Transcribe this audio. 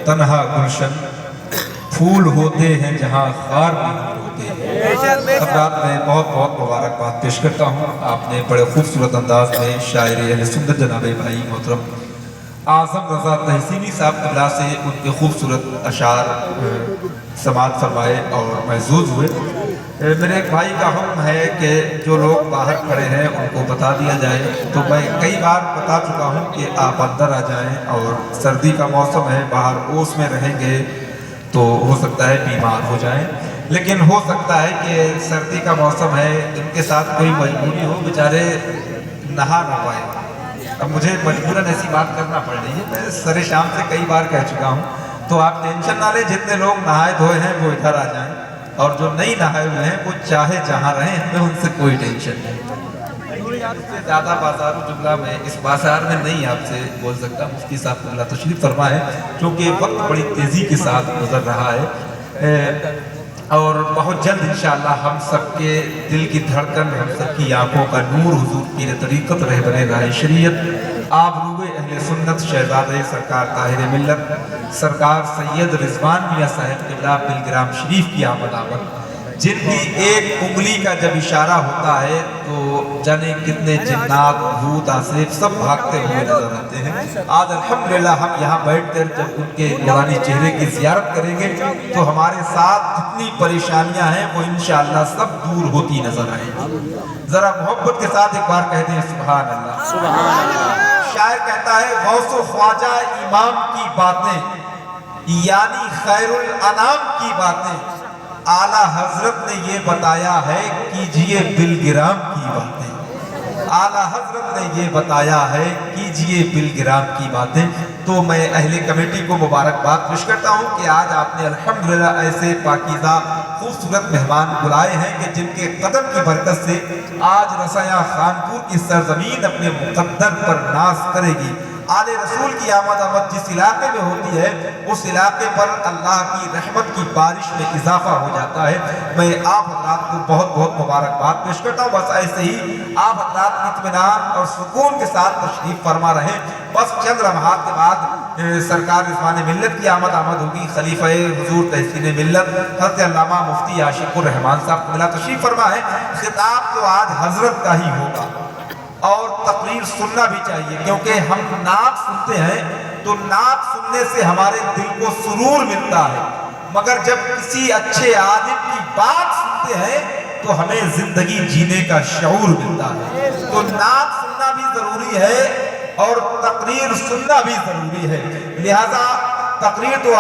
तन्हा गुलशन, फूल होते हैं जहाँ खार भी होते हैं। अब रात में बहुत बहुत मुबारकबाद पेश करता हूँ। आपने बड़े खूबसूरत अंदाज में शायर अहले सुन्नत जनाब भाई मोहतरम आज़म रज़ा तहसीनी साहब क़िबला से उनके खूबसूरत अशार समाअत फरमाए और महसूस हुए। मेरे एक भाई का हुक्म है कि जो लोग बाहर खड़े हैं उनको बता दिया जाए, तो मैं कई बार बता चुका हूँ कि आप अंदर आ जाएं, और सर्दी का मौसम है, बाहर ओस में रहेंगे तो हो सकता है बीमार हो जाएं, लेकिन हो सकता है कि सर्दी का मौसम है, इनके साथ कोई मजबूरी हो, बेचारे नहा ना पाए। अब मुझे मजबूरन ऐसी बात करना पड़ रही है, मैं सरे शाम से कई बार कह चुका हूँ, तो आप टेंशन ना लें। जितने लोग नहाए धोए हैं वो इधर आ जाएं, और जो नहीं नहाए हुए हैं वो चाहे जहाँ रहें, हमें उनसे कोई टेंशन नहीं। इससे ज़्यादा बाजार जुमला में इस बाजार में नहीं आपसे बोल सकता। मुफ्ती साहब क़िबला तशरीफ़ फरमा है, क्योंकि वक्त बड़ी तेज़ी के साथ गुजर रहा है, और बहुत जल्द इंशाअल्लाह हम सबके दिल की धड़कन, हम सबकी आंखों का नूर हुजूर पीर तरीक़त रहबरे राह शरीयत आबरूए अहले सुन्नत शहज़ादे सरकार ताहिर मिल्लत सरकार सैयद रिजवान मियां साहब क़िबला बिलग्राम शरीफ की आमद, जिनकी एक उंगली का जब इशारा होता है तो जाने कितने जिन्नात भूत आसिफ सब भागते हुए नजर आते हैं। आज अल्हम्दुलिल्लाह हम यहाँ बैठकर जब उनके नूरानी चेहरे की ज़ियारत करेंगे तो हमारे साथ जितनी परेशानियां हैं वो इंशाअल्लाह सब दूर होती नजर आएंगी। जरा मोहब्बत के साथ एक बार कह दें सुभान अल्लाह, सुभान अल्लाह। शायर कहता है गौसो ख्वाजा इमाम की बातें यानी खैरुल अनाम की बातें, आला हजरत ने ये बताया है कीजिए बिलगिराम की बातें। आला हजरत ने ये बताया है कीजिए बिलगिराम की बातें। तो मैं अहले कमेटी को मुबारकबाद पेश करता हूँ कि आज आपने अल्हम्दुलिल्लाह ऐसे पाकीज़ा खूबसूरत मेहमान बुलाए हैं कि जिनके कदम की बरकत से आज रसाया खानपुर की सरजमीन अपने मुक़द्दर पर नाज करेगी। आले रसूल की आमद जिस इलाके में होती है उस इलाके पर अल्लाह की रहमत की बारिश में इजाफा हो जाता है। मैं आप हज़रात को बहुत बहुत मुबारकबाद पेश करता हूँ। बस ऐसे ही आप हज़रात इत्मीनान और सुकून के साथ तशरीफ़ फरमा रहे। बस चंद लम्हात के बाद सरकार रिजवान मिल्लत की आमद होगी। खलीफा हुजूर तहसीन मिल्लत हज़रत अल्लामा मुफ्ती आशिकुर रहमान साहब क़िबला तशरीफ़ फरमा है। खिताब तो आज हजरत का ही होगा, और तकरीर सुनना भी चाहिए, क्योंकि हम नात सुनते हैं तो नात सुनने से हमारे दिल को सुरूर मिलता है, मगर जब किसी अच्छे आलिम की बात सुनते हैं तो हमें जिंदगी जीने का शऊर मिलता है। तो नात सुनना भी जरूरी है और तकरीर सुनना भी जरूरी है। लिहाजा तकरीर तो